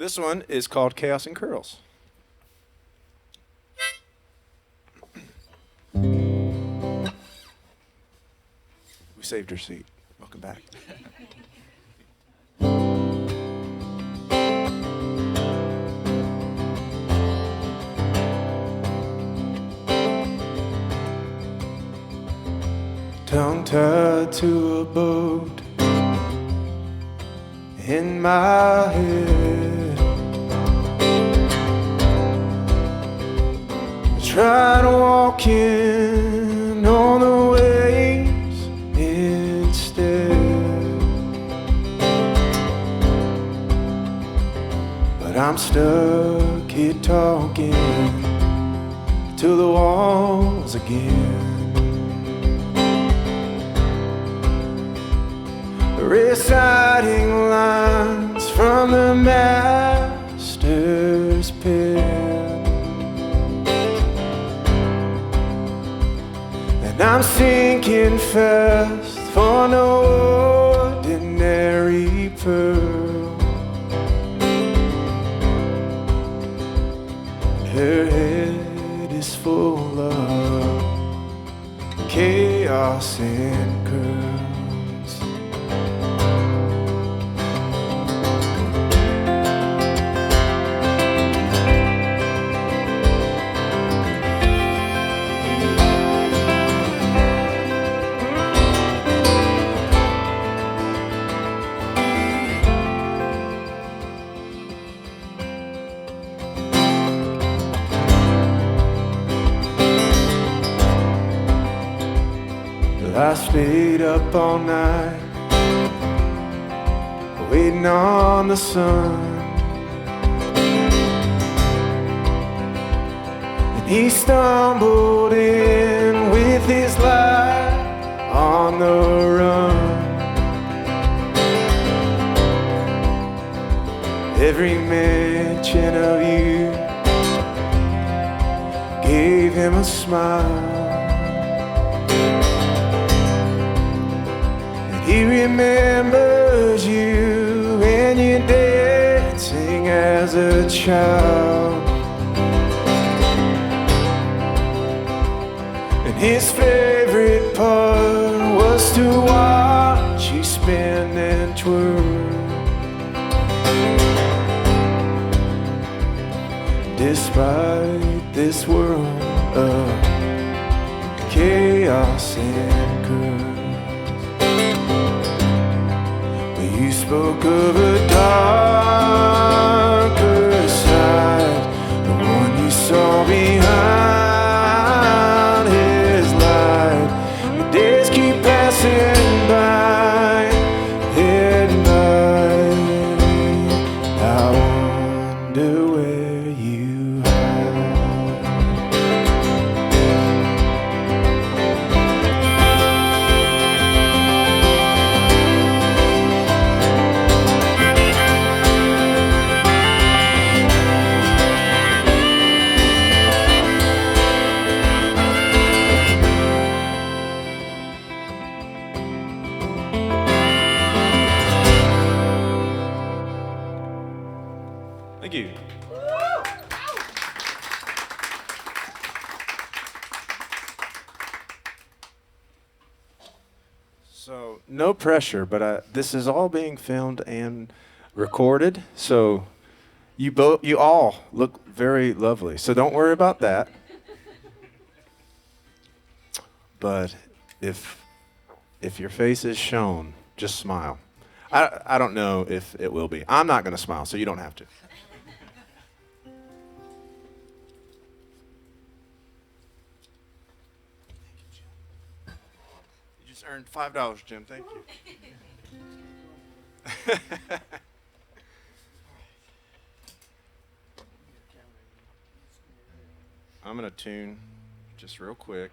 This one is called Chaos and Curls. We saved your seat. Welcome back. Tongue tied to a boat in my head, try to walk in on the waves instead, but I'm stuck here talking to the walls again. Reciting lines from the master's pen, and I'm sinking fast for no ordinary pearl. Her head is full of chaos and curls. I stayed up all night, waiting on the sun, and he stumbled in with his light on the run. Every mention of you gave him a smile. He remembers you when you're dancing as a child, and his favorite part was to watch you spin and twirl. Despite this world of chaos and curse, you spoke of a darker side, the one you saw behind his light. The days keep passing by at night. I wonder where you hide. Thank you. So, no pressure, but this is all being filmed and recorded, so you all look very lovely. So don't worry about that. But if your face is shown, just smile. I don't know if it will be. I'm not going to smile, so you don't have to. You just earned $5, Jim. Thank you. I'm going to tune just real quick.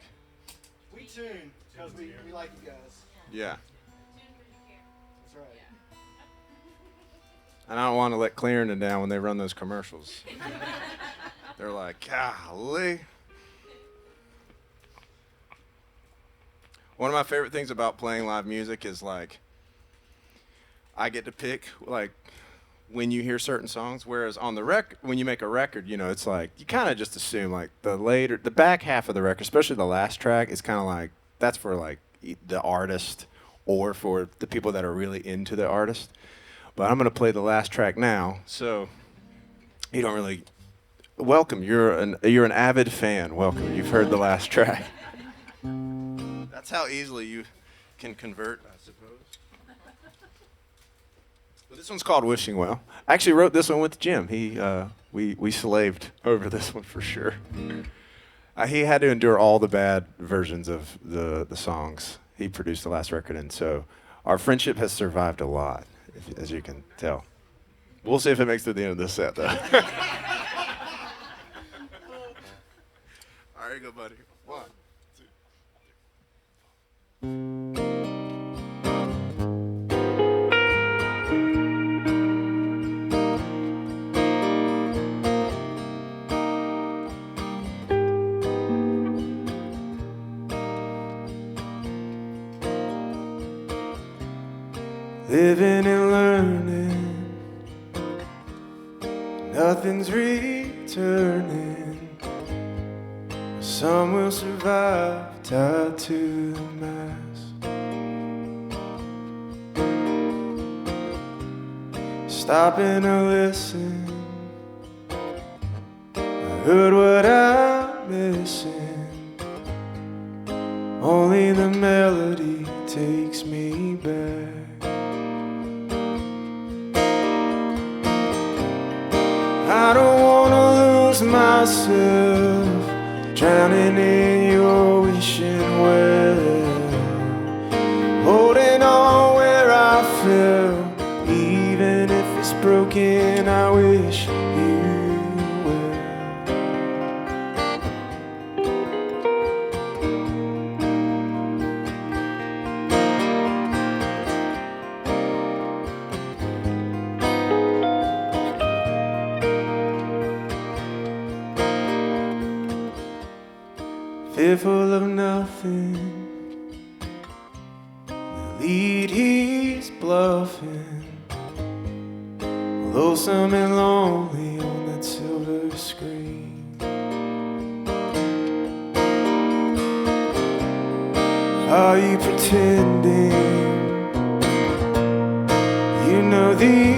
We tune because we like you guys. Yeah. That's right. And I don't want to let Clarendon down when they run those commercials. They're like, golly. One of my favorite things about playing live music is, like, I get to pick, like, when you hear certain songs. Whereas on the when you make a record, you know, it's like you kind of just assume like the back half of the record, especially the last track, is kind of like that's for like the artist or for the people that are really into the artist. But I'm gonna play the last track now, so you don't really. Welcome. You're an avid fan. Welcome. You've heard the last track. That's how easily you can convert, I suppose. But this one's called "Wishing Well." I actually wrote this one with Jim. We slaved over this one for sure. He had to endure all the bad versions of the songs he produced the last record, and so our friendship has survived a lot, as you can tell. We'll see if it makes it to the end of this set, though. All right, here you go, buddy. 1, 2. Living and learning, nothing's returning. Some will survive tied to the mast. Stopping to listen, I heard what I'm missing. Only the melody takes me back. I don't wanna lose myself, drowning in your wishing well, holding on where I fell, even if it's broken, I wish you well. Fearful of nothing, the lead he's bluffing, lonesome and lonely on that silver screen. Are you pretending you know the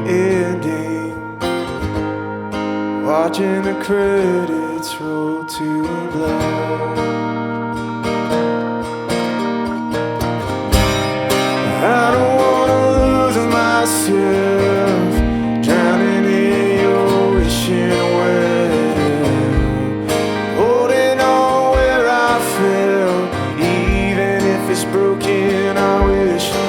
ending, watching the credits roll to black? I don't wanna lose myself, drowning in your wishing well, holding on where I fell, even if it's broken, I wish you well.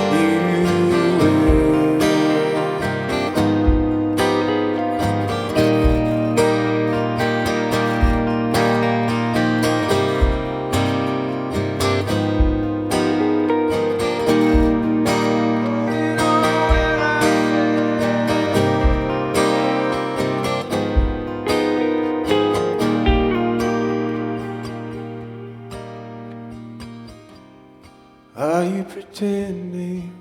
Are you pretending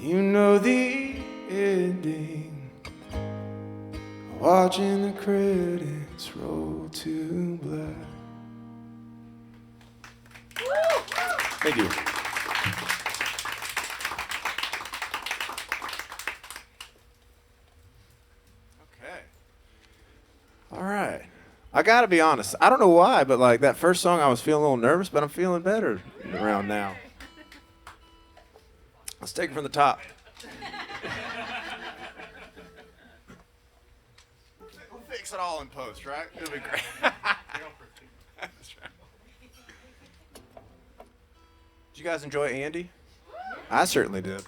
you know the ending, watching the credits roll to black? Thank you. Okay. All right. I gotta be honest. I don't know why, but like that first song, I was feeling a little nervous, but I'm feeling better around now. Let's take it from the top. We'll fix it all in post, right? It'll be great. That's right. Did you guys enjoy Andy? I certainly did.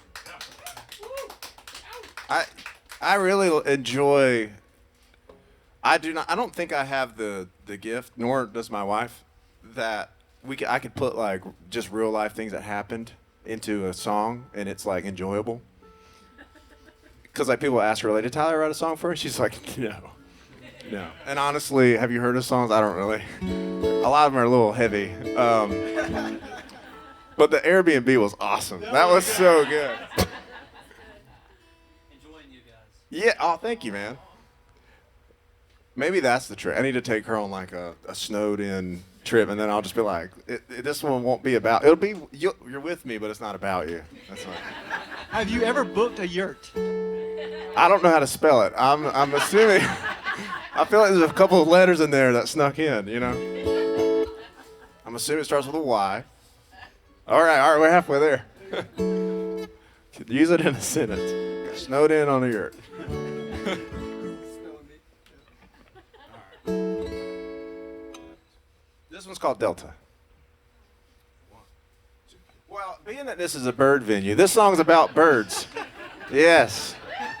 I really enjoy. I don't think I have the gift, nor does my wife, that I could put like just real life things that happened into a song and it's like enjoyable. Because like people ask her, like, did Tyler write a song for her? She's like, no. And honestly, have you heard his songs? I don't really. A lot of them are a little heavy. But the Airbnb was awesome. That was so good. Yeah. Oh, thank you, man. Maybe that's the trick. I need to take her on like a snowed-in trip, and then I'll just be like, "This one won't be about. It'll be you're with me, but it's not about you." That's like, Have you ever booked a yurt? I don't know how to spell it. I'm assuming. I feel like there's a couple of letters in there that snuck in. You know. I'm assuming it starts with a Y. All right, we're halfway there. Use it in a sentence. Snowed in on a yurt. This one's called Delta. Well, being that this is a bird venue, this song's about birds. Yes.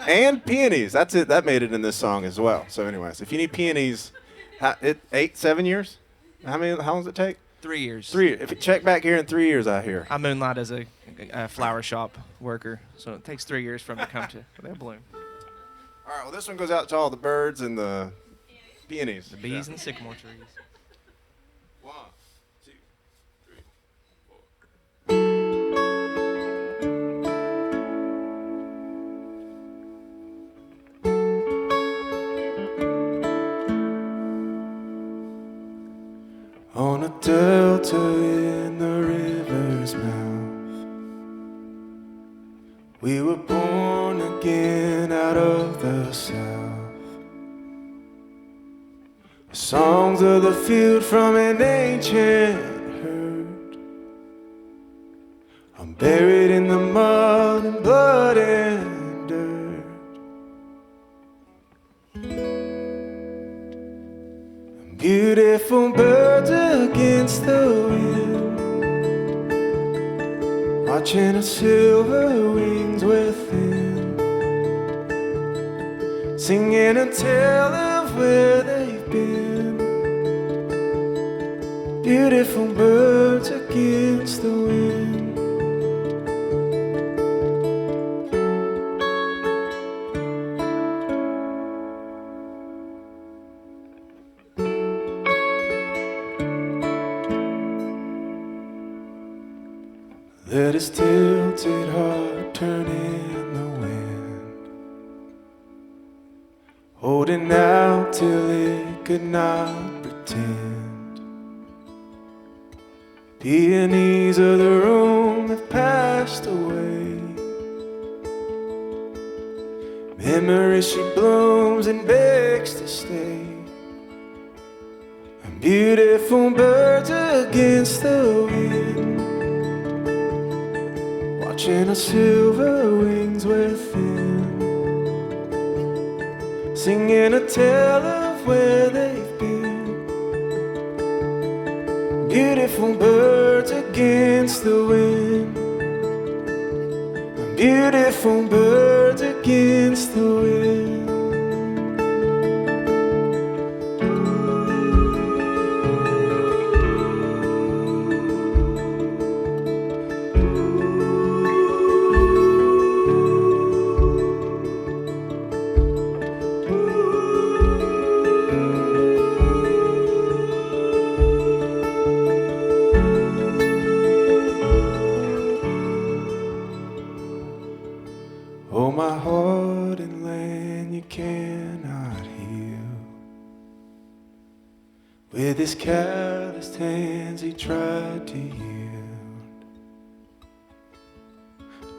And peonies. That's it. That made it in this song as well. So anyways, if you need peonies, 7 years? How long does it take? 3 years. 3 years. If you check back here in 3 years, I hear. I moonlight as a flower shop worker, so it takes 3 years for them to come to their bloom. All right, well, this one goes out to all the birds and the peonies. The bees and sycamore trees. 1, 2, 3, 4. On a delta in the river's mouth, we were born again out of the south. Songs of the field from an ancient herd. I'm buried in the mud and blood and dirt. Beautiful birds against the wind, watching the silver wings within, singing a tale of where they've been. Beautiful birds against the wind. Let his tilted heart turn in the wind, holding out till it could not pretend. Peonies of the room have passed away. Memory she blooms and begs to stay. And beautiful birds against the wind, watching our silver wings within, singing a tale of where they've been. Beautiful birds against the wind. Beautiful birds against the wind. Oh, my heart and land you cannot heal. With his calloused hands he tried to yield,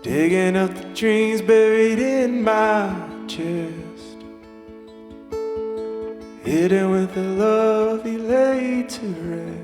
digging up the dreams buried in my chest, hidden with the love he laid to rest.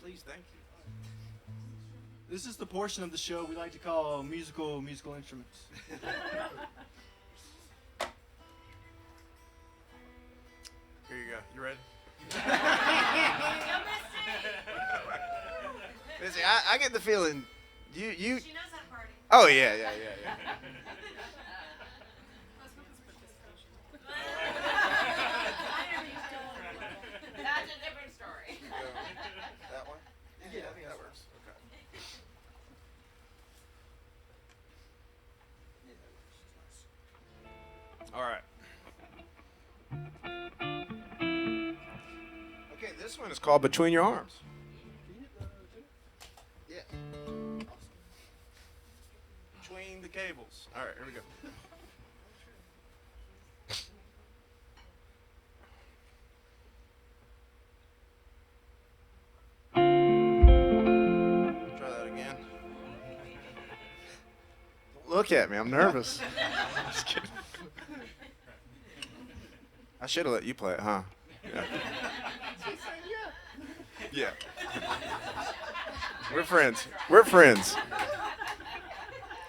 please, thank you. This is the portion of the show we like to call musical instruments. Here you go. You ready? Listen, I get the feeling you. She knows how to party. Oh yeah. That's a different story. That one? Yeah, I think that works. Okay. All right. Okay, this one is called Between Your Arms. Yeah. Between the cables. All right, here we go. Try that again. Don't look at me, I'm nervous. Just kidding. I should have let you play it, huh? Yeah. Yeah. We're friends. We're friends.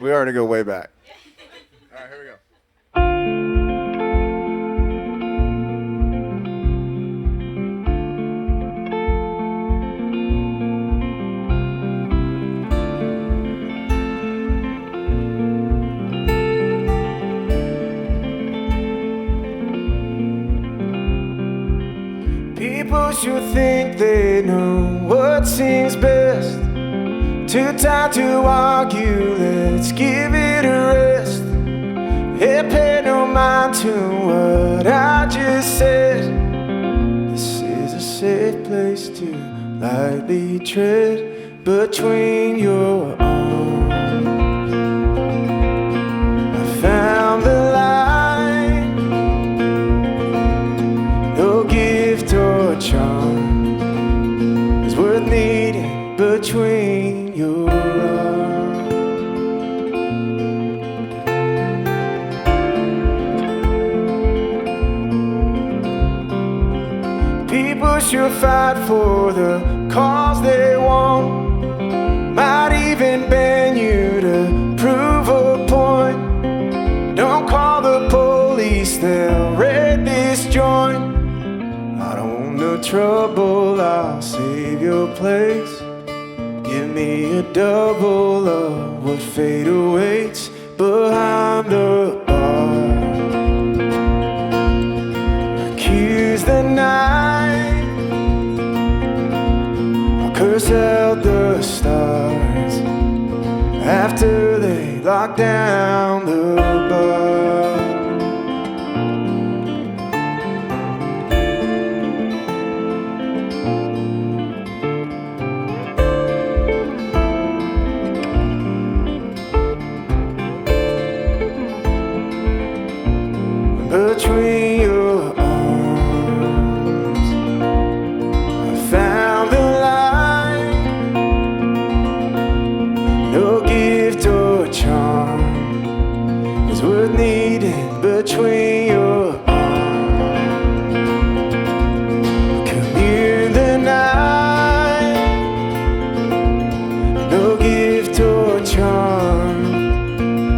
We already go way back. All right, here we go. People should think they know what seems best. Too tired to argue, let's give it a rest. Hey, pay no mind to what I just said. This is a safe place to lightly tread between your arms. I found the light, no gift or charm is worth needing between your arms. People should fight for the cause they want, might even bend you to prove a point. Don't call the police, they'll raid this joint. I don't want no trouble, I'll save your place. Give me a double of what fate awaits behind the bar. Accuse the night, I'll curse out the stars after they lock down the bar. Between your arms, I found the light, no gift or charm is worth needing between your arms. Commune the night, no gift or charm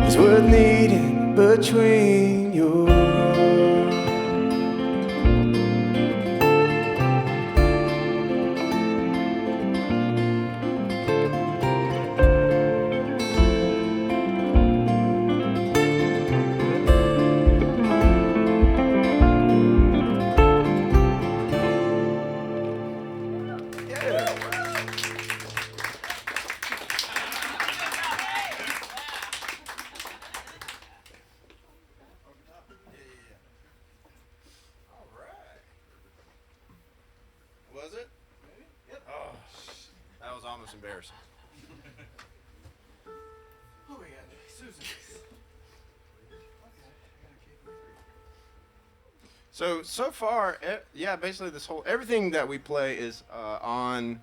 is worth needing between your arms. Was it? Maybe? Yep. Oh, that was almost embarrassing. Who we got? Susan. So far, yeah, basically everything that we play is on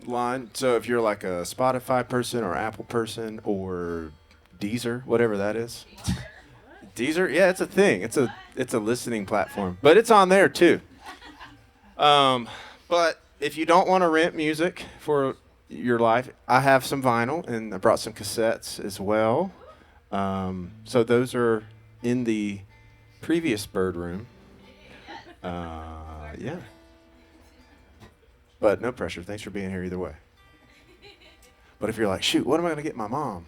line. So if you're like a Spotify person or Apple person or Deezer, whatever that is. Deezer? Yeah, it's a thing. It's a listening platform, but it's on there too. But if you don't want to rent music for your life, I have some vinyl, and I brought some cassettes as well. So those are in the previous Bird Room. Yeah. But no pressure. Thanks for being here either way. But if you're like, shoot, what am I going to get my mom?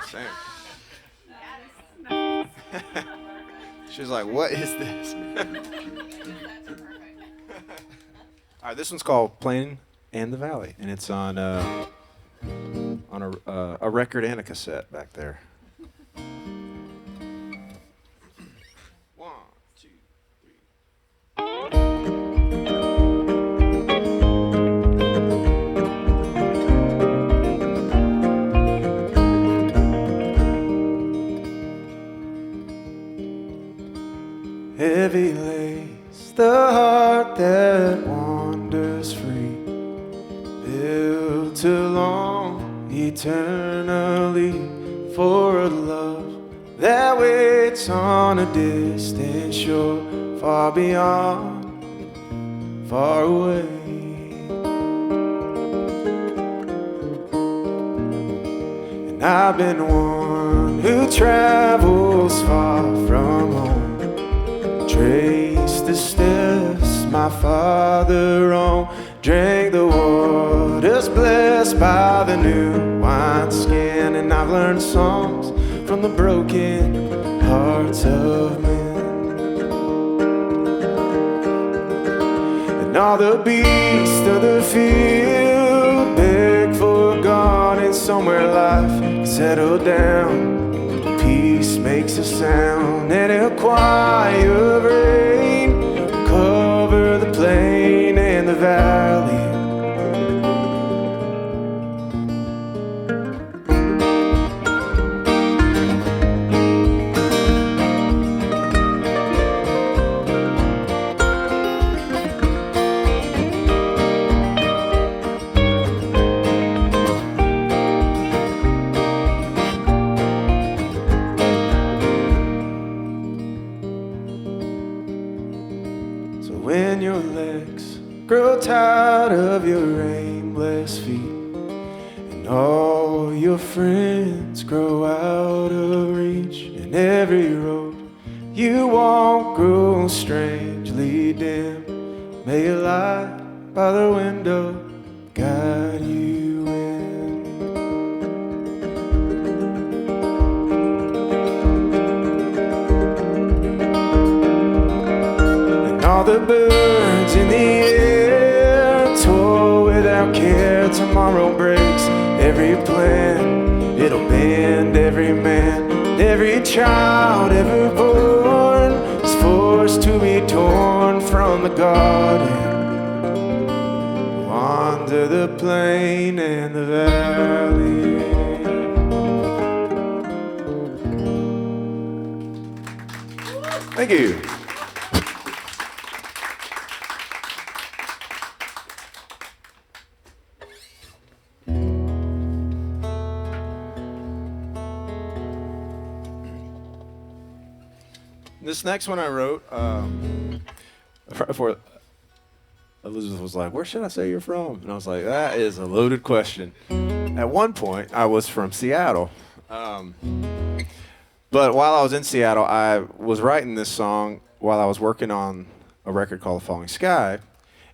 Same. She's like, what is this? All right, this one's called Plain and the Valley, and it's on a record and a cassette back there. 1, 2, 3. Heavy lays the heart that wanders free, built along eternally for a love that waits on a distant shore, far beyond, far away. And I've been one who travels far from home, traced the steps my father on, drank the waters blessed by the new wineskin, and I've learned songs from the broken hearts of men. And all the beasts of the field beg for God, and somewhere life can settle down. Peace makes a sound, and a choir of rain cover the plain and the valley. When your legs grow tired of your aimless feet, and all your friends grow out of reach, and every road you walk grows strangely dim, may a light by the window guide you in. And all the birds in the air toil without care. Tomorrow breaks every plan, it'll bend every man, every child ever born is forced to be torn from the garden, wander the plain and the valley. Thank you. This next one I wrote for Elizabeth was like, where should I say you're from? And I was like, that is a loaded question. At one point, I was from Seattle. But while I was in Seattle, I was writing this song while I was working on a record called Falling Sky.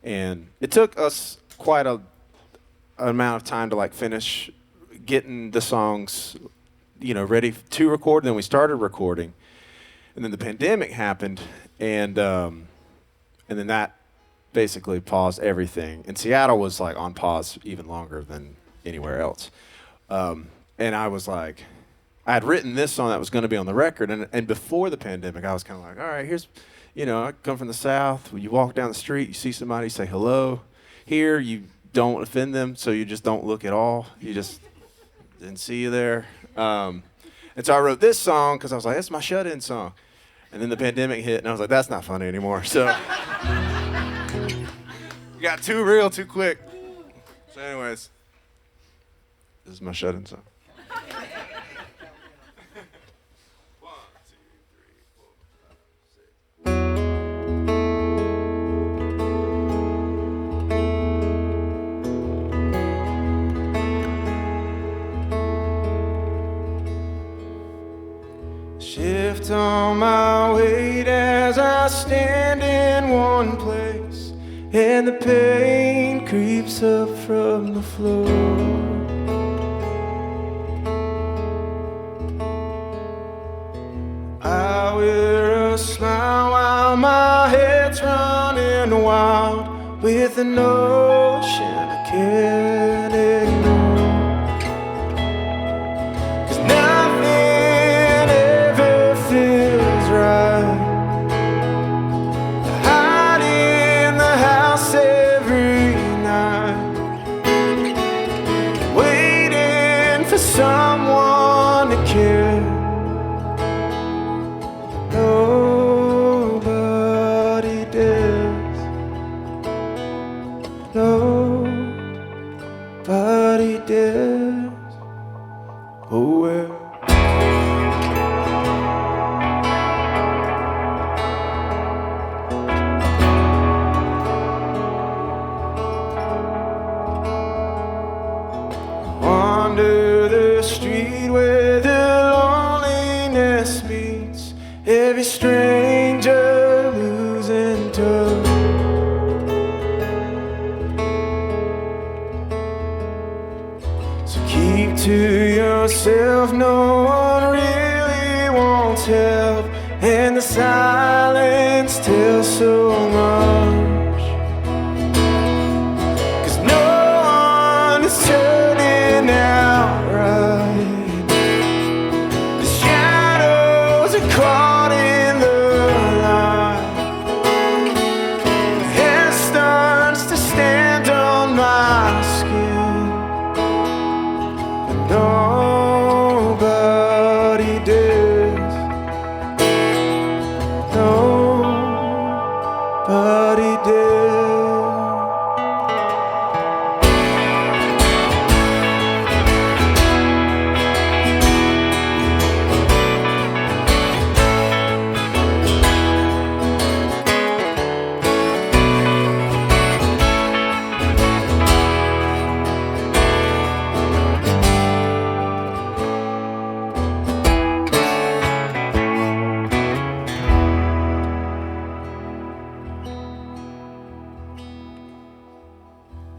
And it took us quite an amount of time to like finish getting the songs, ready to record. And then we started recording. And then the pandemic happened, and then that basically paused everything. And Seattle was like on pause even longer than anywhere else. And I was like, I had written this song that was going to be on the record, and before the pandemic, I was kind of like, all right, here's, I come from the South. When you walk down the street, you see somebody, say hello. Here, you don't offend them, so you just don't look at all. You just didn't see you there. And so I wrote this song because I was like, that's my shut-in song. And then the pandemic hit, and I was like, that's not funny anymore. So got too real too quick. So anyways, this is my shut-in song. 1, 2, 3, 4, 5, 6. as I stand in one place and the pain creeps up from the floor. I wear a smile while my head's running wild with an ocean I can't ignore. 'Cause nothing ever feels right. I hide in the house every night, waiting for someone to care. Nobody dares. Nobody dares. Oh well. Wander the street where the loneliness meets every stranger losing touch. So keep to yourself, no one really wants help, and the silence tells so much. 'Cause no one is turning out right. The shadows are caught in the light. The hair starts to stand on my skin, but nobody dares. Nobody dares.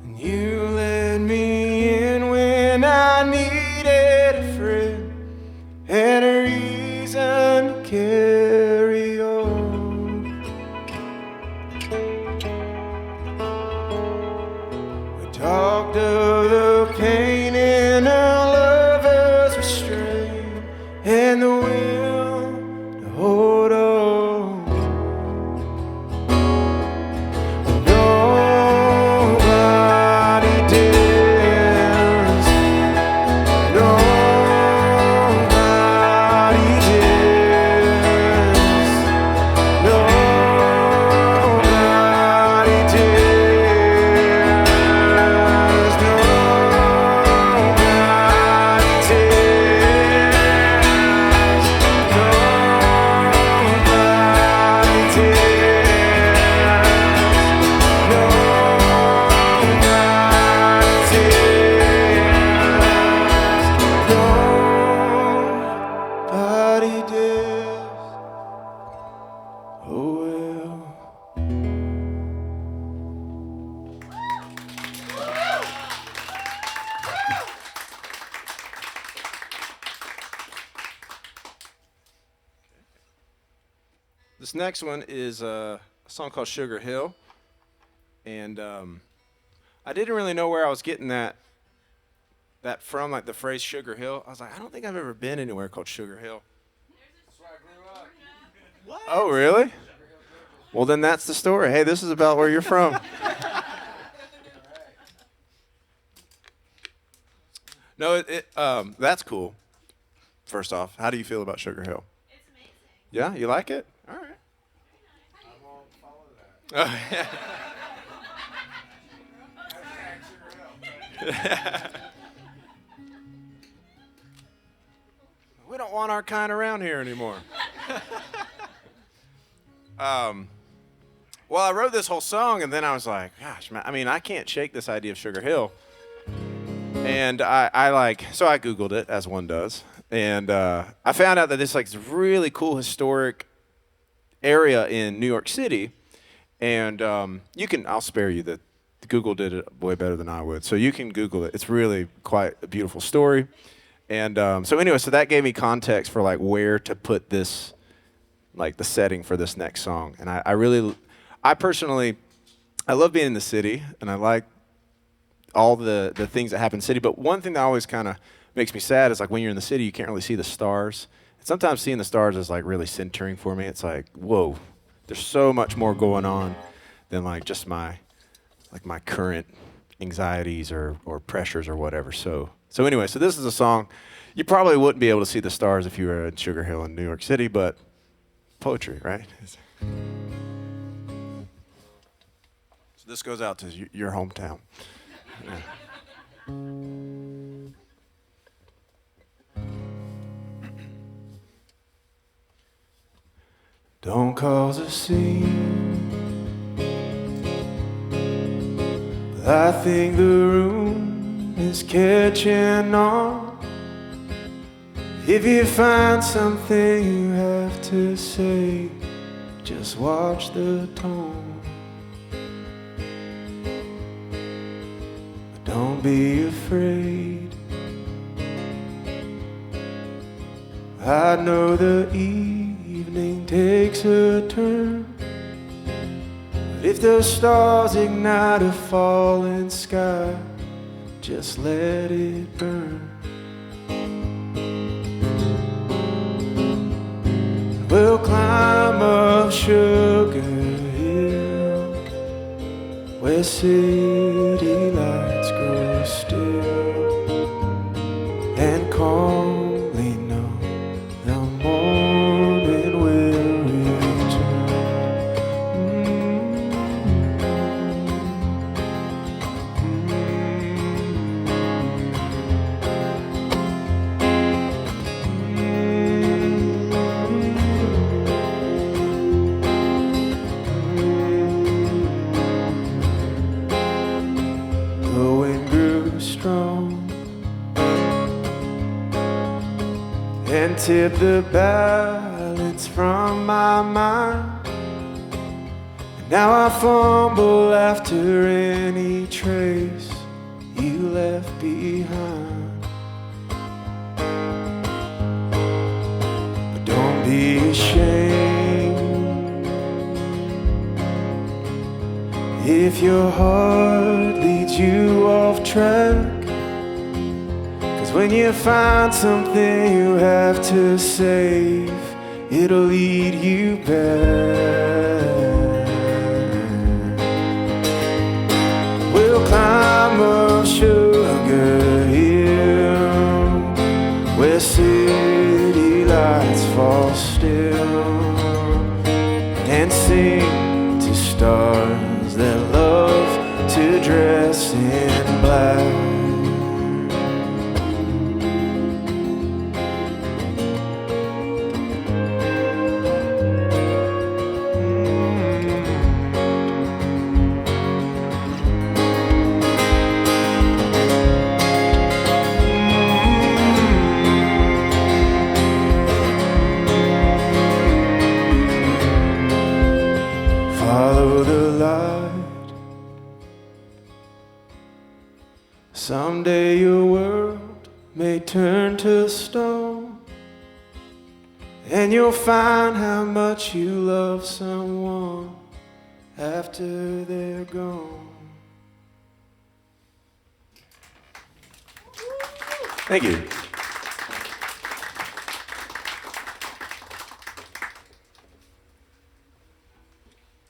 And you let me in when I needed a friend and a reason to carry on. We talked of the pain in a lover's restraint and the will to hold on. Nobody dares. Nobody dares. Nobody dares. Nobody Nobody dares. Oh well. This next one is a song called Sugar Hill, and I didn't really know where I was getting that from, like the phrase Sugar Hill. I was like, I don't think I've ever been anywhere called Sugar Hill. Oh, really? Well, then that's the story. Hey, this is about where you're from. No, that's cool. First off, how do you feel about Sugar Hill? It's amazing. Yeah, you like it? All right. I won't follow that. Oh, yeah. We don't want our kind around here anymore. Well, I wrote this whole song, and then I was like, gosh, man, I mean, I can't shake this idea of Sugar Hill. And so I Googled it, as one does. And I found out that it's like this really cool historic area in New York City, and I'll spare you that Google did it way better than I would. So you can Google it. It's really quite a beautiful story. And so that gave me context for like where to put this, like the setting for this next song. And I personally love being in the city, and I like all the things that happen in the city. But one thing that always kind of makes me sad is like when you're in the city, you can't really see the stars. And sometimes seeing the stars is like really centering for me. It's like, whoa, there's so much more going on than like just my current anxieties or pressures or whatever. So this is a song. You probably wouldn't be able to see the stars if you were in Sugar Hill in New York City, but poetry, right? So this goes out to your hometown. Yeah. Don't cause a scene, but I think the room is catching on. If you find something you have to say, just watch the tone. But don't be afraid. I know the evening takes a turn, but if the stars ignite a falling sky, just let it burn. We'll climb up Sugar Hill, where city lights grow still, and calmly know the morning will return. And tip the balance from my mind. And now I fumble after any trace you left behind. But don't be ashamed if your heart leads you off track. When you find something you have to save, it'll lead you back. We'll climb up Sugar Hill, where city lights fall still, and sing to stars that love to dress in black. Someday your world may turn to stone, and you'll find how much you love someone after they're gone. Thank you.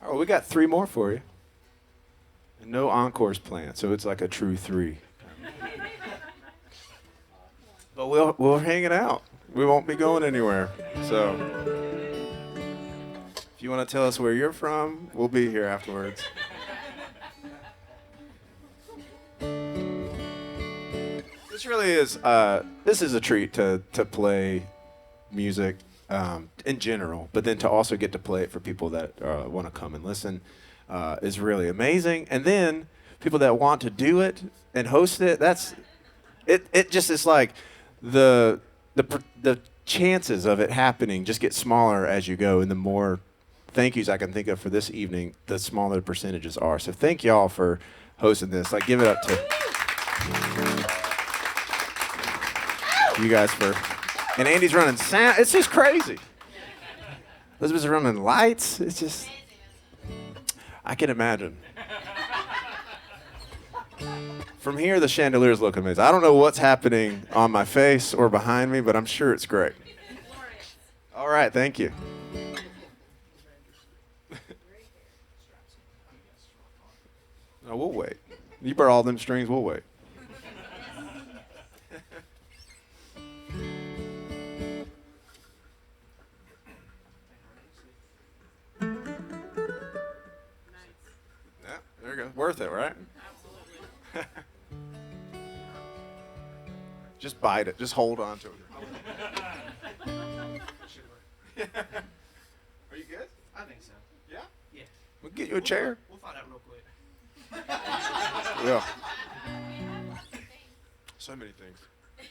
All right, we got 3 more for you. And no encores planned, so it's like a true 3. But we'll hang it out. We won't be going anywhere. So if you want to tell us where you're from, we'll be here afterwards. This really is this is a treat to play music in general, but then to also get to play it for people that want to come and listen is really amazing. And then people that want to do it and host it, it just is like the chances of it happening just get smaller as you go, and the more thank yous I can think of for this evening, the smaller the percentages are. So thank y'all for hosting this. Like, give it up to you guys for. And Andy's running sound. It's just crazy. Elizabeth's running lights. It's just. I can imagine. From here, the chandeliers look amazing. I don't know what's happening on my face or behind me, but I'm sure it's great. All right, thank you. No, we'll wait. You burn all them strings, we'll wait. Yeah, there you go. Worth it, right? Just bite it. Just hold on to it. Are you good? I think so. Yeah? Yeah. We'll get you a chair. We'll find out real quick. Yeah. So many things. This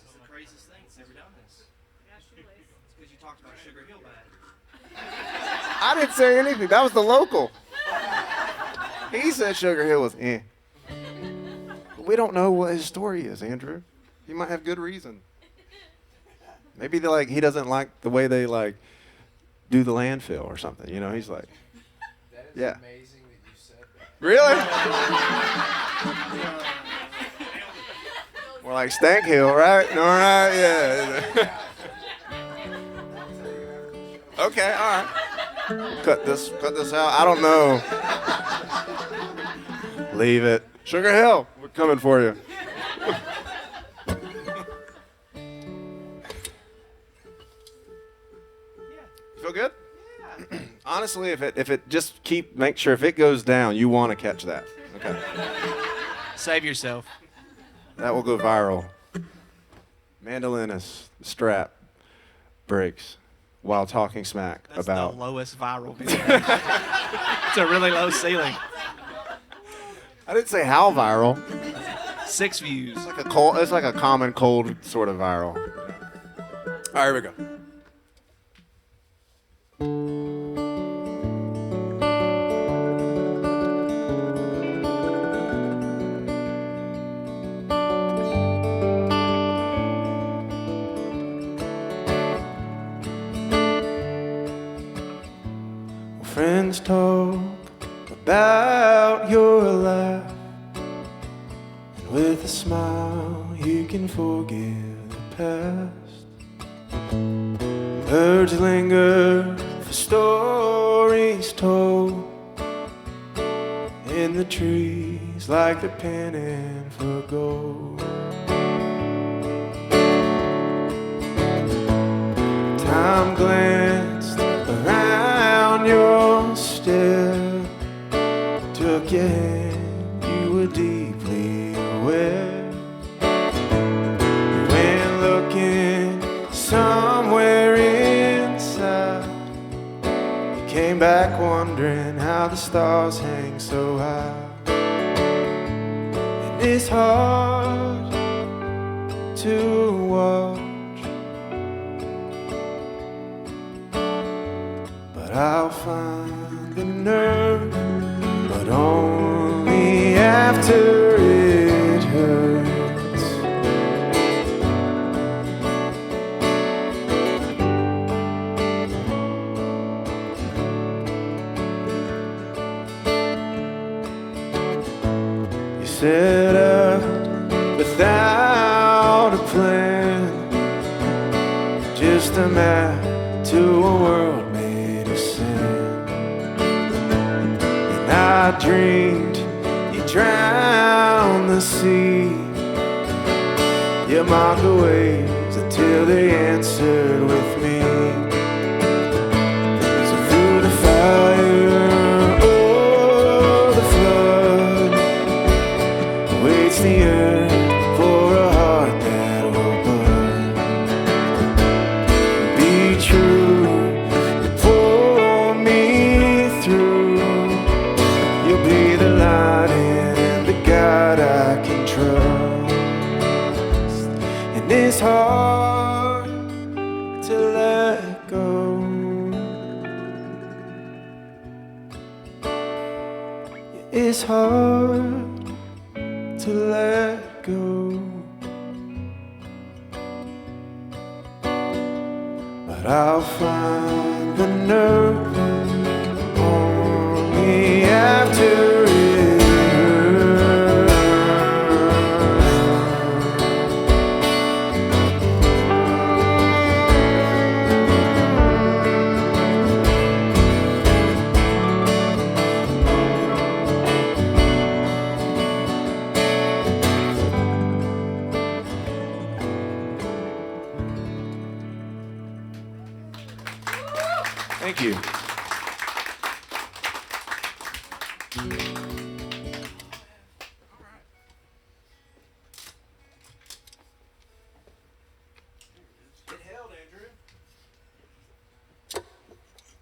is the craziest thing that's ever done this. It's because you talked about Sugar Hill bad. I didn't say anything. That was the local. He said Sugar Hill was eh. But we don't know what his story is, Andrew. He might have good reason. Maybe he doesn't like the way they do the landfill or something. You know, he's like, That is yeah. amazing that you said that. Really? More like Stank Hill, right? All right, yeah. Okay, all right. Cut this out. I don't know. Leave it. Sugar Hill, we're coming for you. Feel good? Yeah. Honestly, if it just make sure if it goes down, you want to catch that. Okay. Save yourself. That will go viral. Mandolinist strap breaks while talking smack That's about. the lowest viral video. It's a really low ceiling. I didn't say how viral. 6 views. It's like a common cold sort of viral. All right, here we go. Friends talk about your life, and with a smile you can forgive the past. Birds linger for stories told in the trees like they're panning for gold. Time glanced around your stare, took your hand, you were deeply aware. You went looking somewhere inside, you came back wondering how the stars hang so high. And it's hard to watch, but I'll find the nerve, but only after it hurts. You set out without a plan, just a map to a world made of sand. And I dreamed you drowned the sea, you mocked the waves until they answered with me. So through the fire or the flood, waits the earth for a heart that will burn. Be true, you pull me through. You'll be the light and the God I can trust. And it's hard to It's hard to let go, but I'll find the nerve only after it hurts. Thank you. It held, Andrew.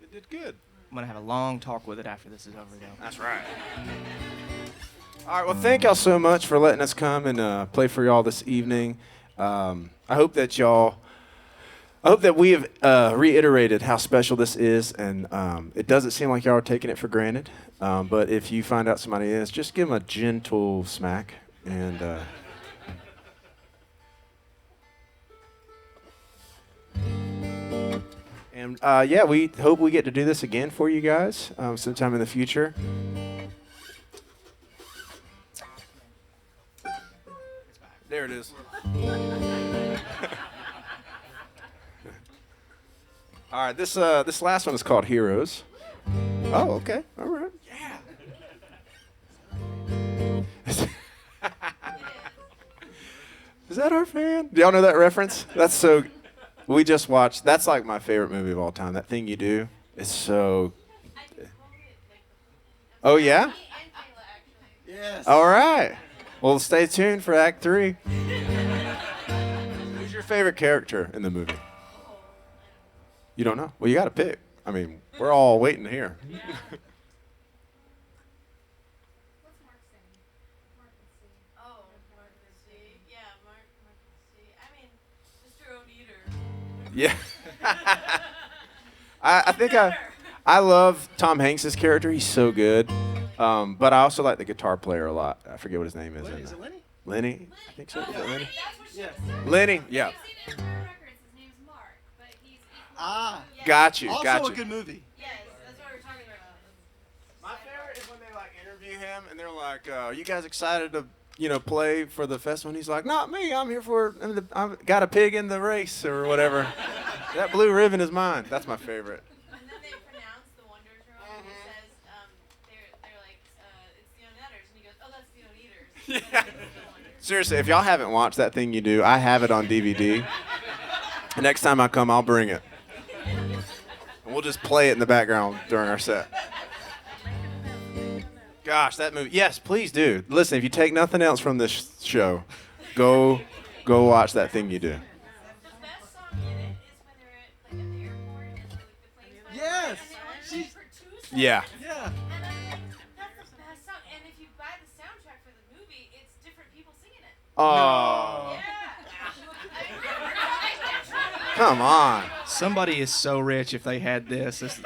It did good. I'm gonna have a long talk with it after this is over, though. That's right. All right. Well, thank y'all so much for letting us come and play for y'all this evening. I hope that we have reiterated how special this is, and it doesn't seem like y'all are taking it for granted. But if you find out somebody is, just give them a gentle smack. And yeah, we hope we get to do this again for you guys sometime in the future. There it is. All right, this last one is called Hereos. Oh, okay. All right. Yeah. Is that our fan? Do y'all know that reference? That's so. We just watched. That's like my favorite movie of all time. That Thing You Do is so. Oh yeah. Yes. All right. Well, stay tuned for Act 3. Who's your favorite character in the movie? You don't know? Well, you got to pick. I mean, we're all waiting to hear. What's Mark saying? Mark and C. Oh, Mark and C. Yeah, Mark and C. I mean, Mr. Odeater. Yeah. I think I love Tom Hanks' character. He's so good. But I also like the guitar player a lot. I forget what his name is. Lenny, is it Lenny? Lenny? I think so. Is it Lenny? That's what she Yeah. was saying. Lenny, yeah. You've seen it in her records. His name's Mark, but he's equal. Ah. Yeah. Got you, Also got a you. good movie. Yes, that's what we're talking about. My favorite is when they like interview him and they're like, "Are you guys excited to, play for the festival?" And he's like, "Not me. I'm here for. I've got a pig in the race or whatever. That blue ribbon is mine." That's my favorite. And then they pronounce the Wonder Drum. And he says, they're like, it's the Onetters. And he goes, oh, that's the Oneaters. Yeah. Seriously, if y'all haven't watched That Thing You Do, I have it on DVD. Next time I come, I'll bring it. And we'll just play it in the background during our set. Gosh, that movie. Yes, please do. Listen, if you take nothing else from this show, go watch That Thing You Do. The best song in it is when they're at, like, at the airport and the plane's flying Yes. over and they only play for 2 seconds. Yeah. Yeah. And I'm like, that's the best song. And if you buy the soundtrack for the movie, it's different people singing it. Oh, Yeah. come on. Somebody is so rich if they had this. If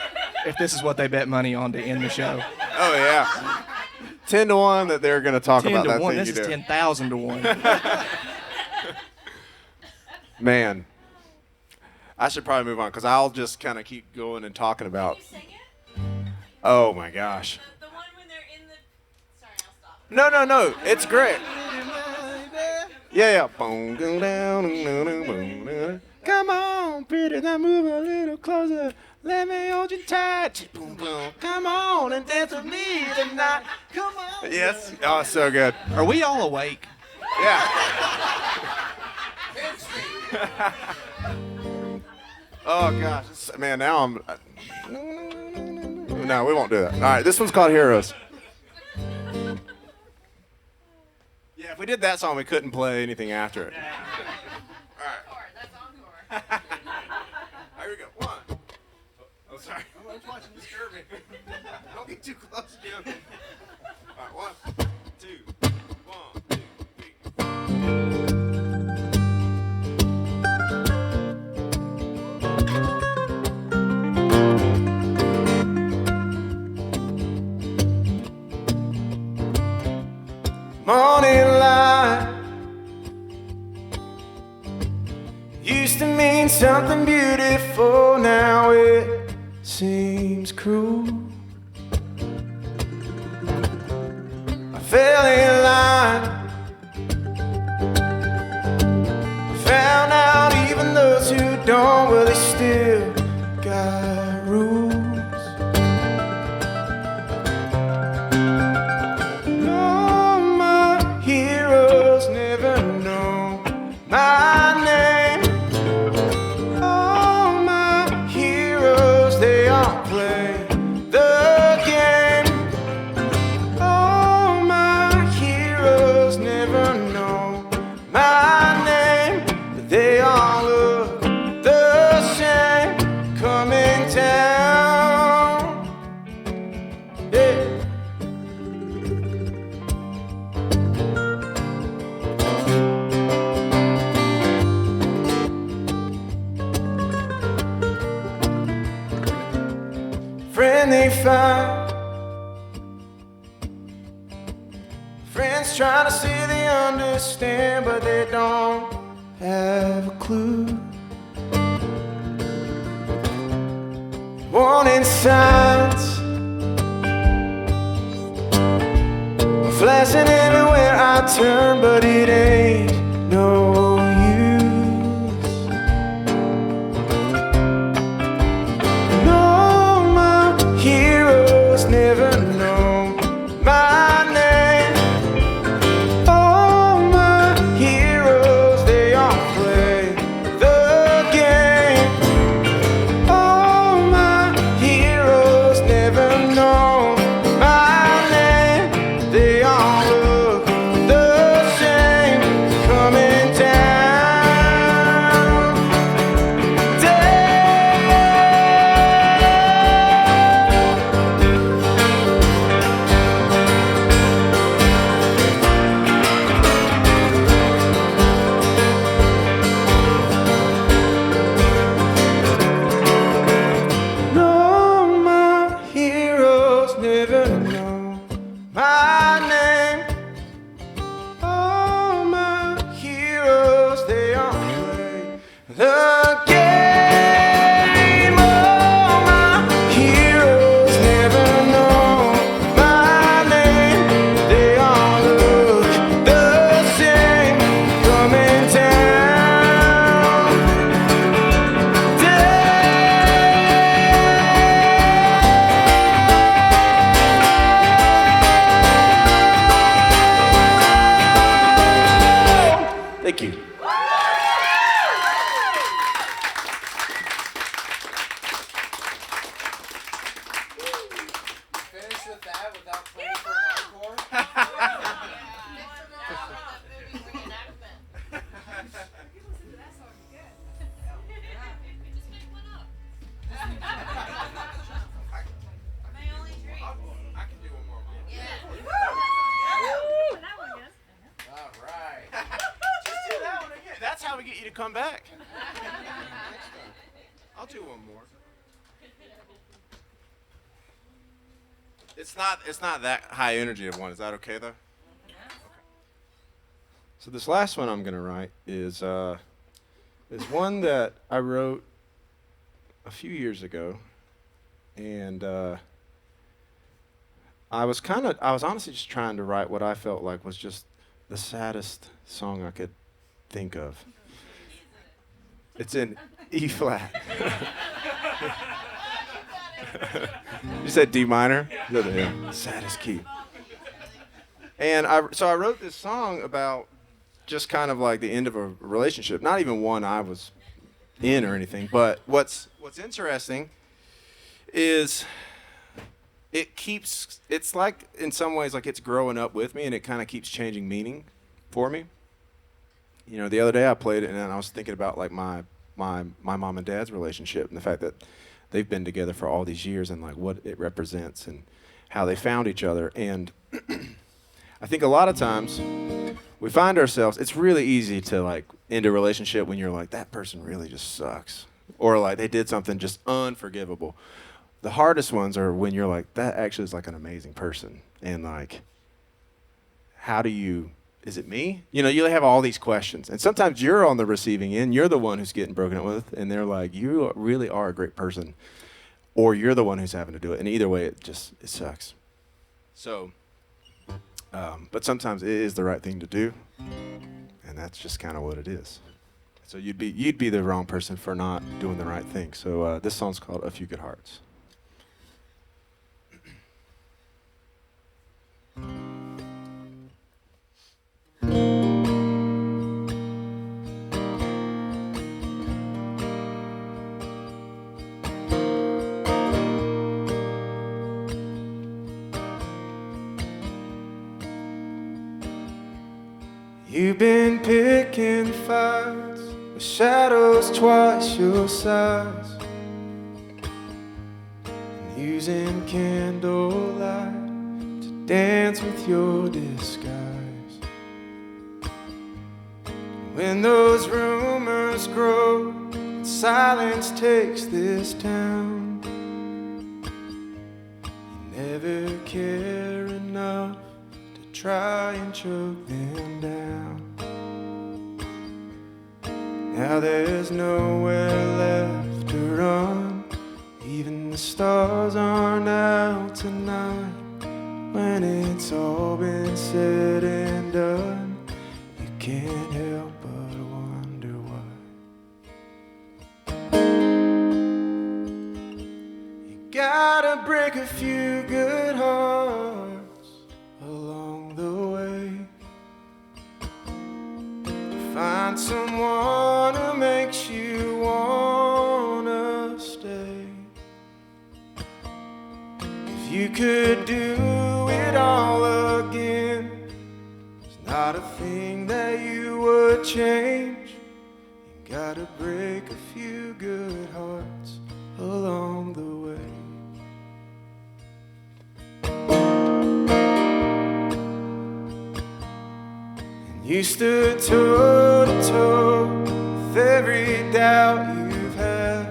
this is what they bet money on to end the show. Oh, yeah. 10 to 1 that they're going to talk 10 about to That 1. Thing This You is Do. 10,000 to 1. Man. I should probably move on because I'll just kind of keep going and talking about. Can you sing it? Oh, my gosh. The one when they're in the. Sorry, I'll stop. No. It's great. Yeah. Boom, go down, boom, boom. Come on, pretty, now move a little closer. Let me hold you tight. Boom, boom. Come on and dance with me tonight. Come on. Yes. Oh, so good. Are we all awake? Yeah. Oh, gosh. Man, now I'm. No, we won't do that. All right, this one's called Heroes. Yeah, if we did that song, we couldn't play anything after it. Encore. That's encore. Here we go. 1. Oh, sorry. I was watching this curve. Don't get too close, Jim. All right, 1, 2, 1, 2, 3. something beautiful, now it seems cruel. I fell in line, found out even those who don't, well, they still got rules. No, my heroes never know my name. All my heroes, they all play the game. All my heroes never know my name, but they all look the same coming down. Yeah. Friend they find, friends trying to say they understand, but they don't have a clue. Warning signs flashing everywhere I turn, but it ain't no use. No, my heroes never know my name. All my heroes, they all play the game. All my heroes never know my name. They all look the same coming down. No, my heroes never know my name. All my heroes, they all play the game. All my heroes never know my name. They all look the same coming down. Thank you. Finish with that without playing for an encore? My only dream. I can do one more. All right. Just do that one again. That's how we get you to come back. I'll do one more. It's not that high energy of one. Is that okay though? Okay. So this last one I'm gonna write is one that I wrote a few years ago, and I was honestly just trying to write what I felt like was just the saddest song I could think of. It's in E flat. You said D minor? Yeah. Saddest key. And so I wrote this song about just kind of like the end of a relationship. Not even one I was in or anything. But what's interesting is it's like in some ways like it's growing up with me, and it kind of keeps changing meaning for me. You know, the other day I played it and I was thinking about like my mom and dad's relationship and the fact that they've been together for all these years and like what it represents and how they found each other. And I think a lot of times we find ourselves, it's really easy to like end a relationship when you're like, that person really just sucks. Or like they did something just unforgivable. The hardest ones are when you're like, that actually is like an amazing person. And like, how do you is it me? You know, you have all these questions. And sometimes you're on the receiving end. You're the one who's getting broken up with. And they're like, you really are a great person. Or you're the one who's having to do it. And either way, it sucks. So, but sometimes it is the right thing to do. And that's just kind of what it is. So you'd be the wrong person for not doing the right thing. So this song's called A Few Good Hearts. You've been picking fights with shadows twice your size, and using candlelight to dance with your disguise. When those rumors grow and silence takes this town, you never care enough try and choke them down. Now there's nowhere left to run. Even the stars aren't out tonight. When it's all been said and done, you can't help but wonder why. You gotta break a few good hearts along the way. Find someone who makes you wanna stay. If you could do it all again, there's not a thing that you would change. You gotta break a few good hearts along the way. You stood toe to toe with every doubt you've had.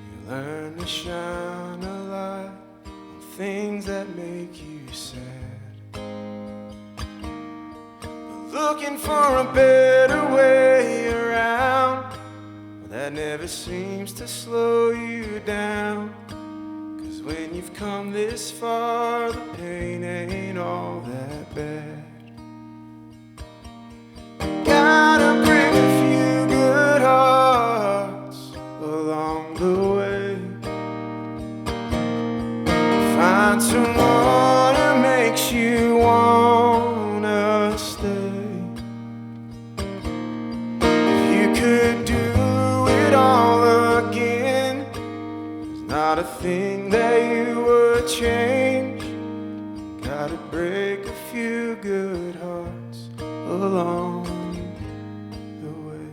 You learned to shine a light on things that make you sad. But looking for a better way around, well, that never seems to slow you down. 'Cause when you've come this far, the pain ain't all that bad. Gotta bring a few good hearts along the way. Find someone who makes you wanna stay. If you could do it all again, there's not a thing that you would change. Gotta break a few good hearts along the way.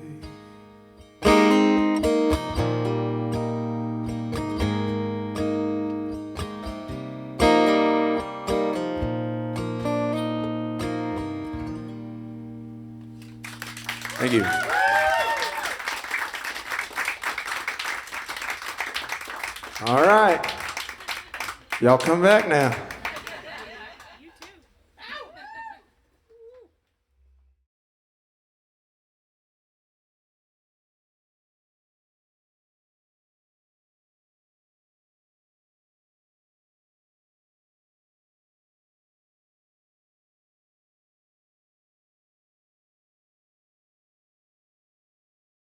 Thank you. All right. Y'all come back now.